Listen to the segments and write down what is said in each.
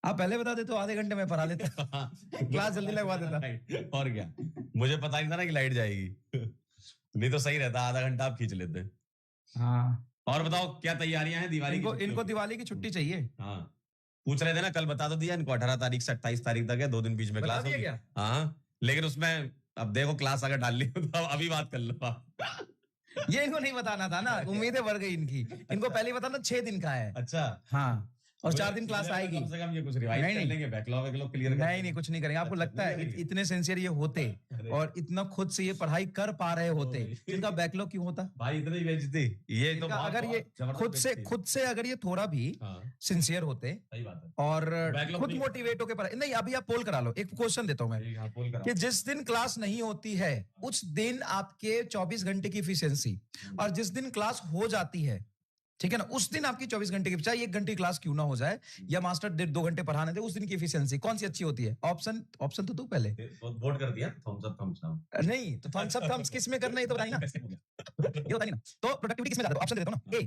आप पहले बता देते तो आधे घंटे में पढ़ा लेता। क्लास जल्दी लगवा देता। और क्या, मुझे पता नहीं था ना कि लाइट जाएगी। नहीं तो सही रहता, आधा घंटा आप खींच लेते। हाँ, और बताओ क्या तैयारियां हैं दिवाली की? इनको दिवाली की छुट्टी चाहिए। हाँ, पूछ रहे थे ना, कल बता तो दिया इनको, 18 तारीख से 28 तारीख तक है, 2 दिन बीच में क्लास होगी। हाँ, लेकिन उसमें अब देखो क्लास अगर डाल ली तो अभी बात कर लो आप। ये इनको नहीं बताना था ना, उम्मीदें बढ़ गई इनकी। इनको पहले बताना 6 दिन का है। अच्छा, हाँ, और 4 दिन क्लास आएगी। कम से कम ये कुछ रिवाइज कर लेंगे, बैकलॉग क्लियर कर नहीं, कुछ नहीं करेंगे। आपको लगता है इतने सिंसियर ये होते और इतना खुद से ये पढ़ाई कर पा रहे होते, इनका बैकलॉग क्यों होता भाई? इतनी बेइज्जती ये तो अगर ये खुद से अगर ये थोड़ा भी सिंसियर होते। सही बात है। और खुद मोटिवेट होकर पढ़ाई। नहीं, अभी आप पोल करा लो। एक क्वेश्चन देता हूं मैं कि जिस दिन क्लास नहीं होती है उस दिन आपके 24 घंटे की एफिशिएंसी, और जिस दिन क्लास हो जाती है, ठीक है ना, उस दिन आपकी 24 घंटे की, चाहे 1 घंटे की क्लास क्यों ना हो जाए या मास्टर 1.5-2 घंटे पढ़ाने दे, उस दिन की एफिशिएंसी कौन सी अच्छी होती है? ऑप्शन तो तू पहले वोट कर दिया, थम्स अप थम्स डाउन। नहीं तो थम्स अप थम्स किस में करना है ये तो बताइए ना। ये बताइए ना। तो प्रोडक्टिविटी किस में ज्यादा? ऑप्शन दे देता हूं ना।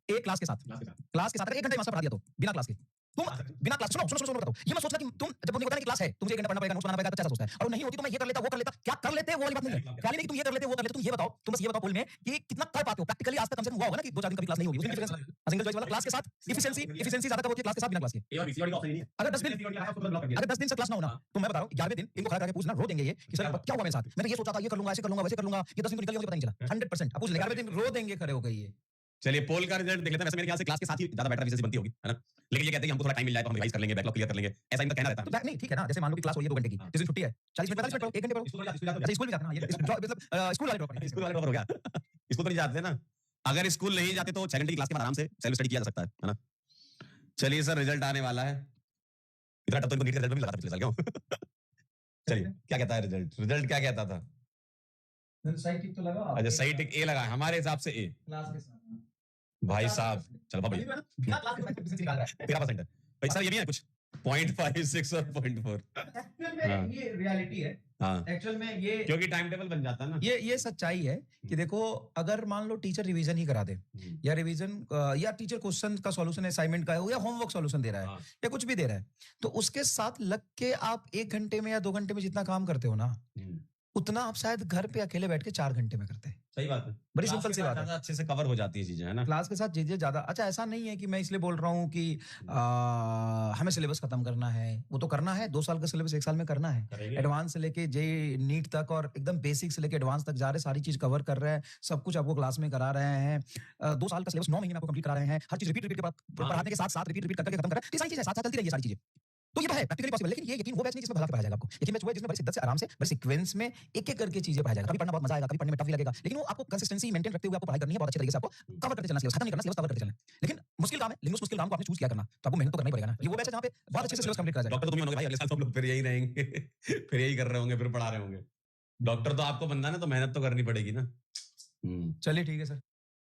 ए क्लास के साथ अगर 1 घंटे मास्टर पढ़ा दिया तो बिना क्लास के तुम बिना क्लास सुनो बताओ। ये मत सोचना कि तुम जब मुझे बताना कि क्लास है तुमसे 1 घंटा पढ़ना पड़ेगा, नोट्स बनाना पड़ेगा, तो कैसा सोचता है। और नहीं होती तो मैं ये कर लेता वो कर लेता। क्या कर लेते वो वाली बात नहीं है। खाली नहीं कि तुम ये कर लेते वो कर लेते। तुम ये बताओ, तुम बस ये बताओ पोल में कि कितना कर पाते हो प्रैक्टिकली। आज तक कम से कम हुआ होगा ना कि 2-4 दिन कभी क्लास नहीं होगी। उसकी सिंगल चॉइस वाला क्लास के साथ एफिशिएंसी ज्यादा कब होती है? क्लास के साथ बिना क्लास के। अगर 10 दिन से क्लास ना होना तो मैं बता रहा हूं 11वें दिन इनको खड़ा करके पूछना, रो देंगे ये कि सर क्या हुआ मेरे साथ, मैंने ये सोचा था, ये कर लूंगा, ऐसे कर लूंगा, वैसे कर लूंगा, ये 10 दिन तो निकल गया मुझे पता नहीं चला। 100% आप पूछ लेंगे 11वें दिन रो देंगे खड़े हो गए ये। चलिए पोल का रिजल्ट देख लेते हैं। वैसे मेरे ख्याल से क्लास के साथ ही ज्यादा बेटर एफिशिएंसी बनती होगी, है ना? लेकिन ये कहते हैं कि हमको थोड़ा टाइम मिल जाए तो हम रिवाइज कर लेंगे, बैकलॉग क्लियर कर लेंगे, ऐसा इनका कहना रहता है। तो नहीं, ठीक है ना। जैसे मान लो कि क्लास हो रही है 2 घंटे की, जिस दिन छुट्टी है 40 मिनट 45 मिनट पढ़ो, 1 घंटे पढ़ो। स्कूल भी जाते हैं ना, ये मतलब स्कूल वाले ड्रॉप हो गया। स्कूल तो नहीं जाते ना। अगर स्कूल नहीं जाते तो 6 घंटे की क्लास के बाद आराम से सेल्फ स्टडी किया जा सकता है ना? चलिए सर, रिजल्ट आने वाला है। इतना टफ तो इनको नीट का रिजल्ट भी लगा था पिछले साल, क्यों? चलिए क्या कहता है रिजल्ट क्या कहता था? सही टिक तो लगा। अच्छा, सही टिक ए लगा हमारे हिसाब से। ए क्लास के साथ भाई साहब, चलो भाई 13% है भाई। सर ये भी है कुछ 0.56 और 0.4। ये रियलिटी है। एक्चुअल में ये क्योंकि टाइम टेबल बन जाता है ना। ये सच्चाई है कि देखो, अगर मान लो टीचर रिवीजन ही करा दे या रिवीजन या टीचर क्वेश्चन का सॉल्यूशन असाइनमेंट का हो या होमवर्क सॉल्यूशन दे रहा है या कुछ भी दे रहा है, तो उसके साथ लग के आप 1 घंटे में या 2 घंटे में जितना काम करते हो ना, उतना आप शायद घर पे अकेले बैठ के 4 घंटे में करते हैं। सही बात है, बड़ी सिंपल सी बात है। अच्छे से कवर हो जाती है चीजें, है ना? क्लास के साथ चीजें ज्यादा। अच्छा, ऐसा नहीं है कि मैं इसलिए बोल रहा हूँ कि हमें सिलेबस खत्म करना है। वो तो करना है, 2 साल का सिलेबस 1 साल में करना है। एडवांस से लेके जे नीट तक और एकदम बेसिक से लेके एडवांस तक जा रहे, सारी चीज कवर कर रहे हैं, सब कुछ आपको क्लास में करा रहे हैं। 2 साल का सिलेबस 9 महीने में आपको कंप्लीट करा रहे हैं। हर चीज रिपीट पढ़ाने के साथ रिपीट करके खत्म कर रहे हैं। ये सारी चीजें साथ साथ चलती रही, सारी चीजें तो ये है प्रैक्टिकली पॉसिबल। लेकिन ये यकीन वो बैच नहीं जिसमें भगा के पढ़ाया जाएगा आपको। यकीन बैच वो है जिसमें बड़ी शिद्दत से, आराम से, बड़ी सीक्वेंस में एक एक करके चीजें पढ़ाया जाएगा। कभी पढ़ना बहुत मजा आएगा, कभी पढ़ने में टफ भी लगेगा, लेकिन वो आपको कंसिस्टेंसी मेंटेन रखते हुए आपको पढ़ाई करनी है। बहुत अच्छे तरीके से आपको कवर करते चलना, सिलेबस खत्म नहीं करना, सिलेबस कवर करते चलना। लेकिन मुश्किल काम है, लेकिन उस मुश्किल काम को आपने चूज किया करना, तो आपको मेहनत तो करनी पड़ेगा ना। ये वो बैच है जहां पे बहुत अच्छे से सिलेबस कंप्लीट करा जाएगा। डॉक्टर तो तुम ही होगे भाई, अगले साल सब लोग फिर यही रहेंगे। फिर यही कर रहे होंगे, फिर पढ़ा रहे होंगे। डॉक्टर तो आपको बनना है ना, तो मेहनत तो करनी पड़ेगी ना। चलिए ठीक है सर।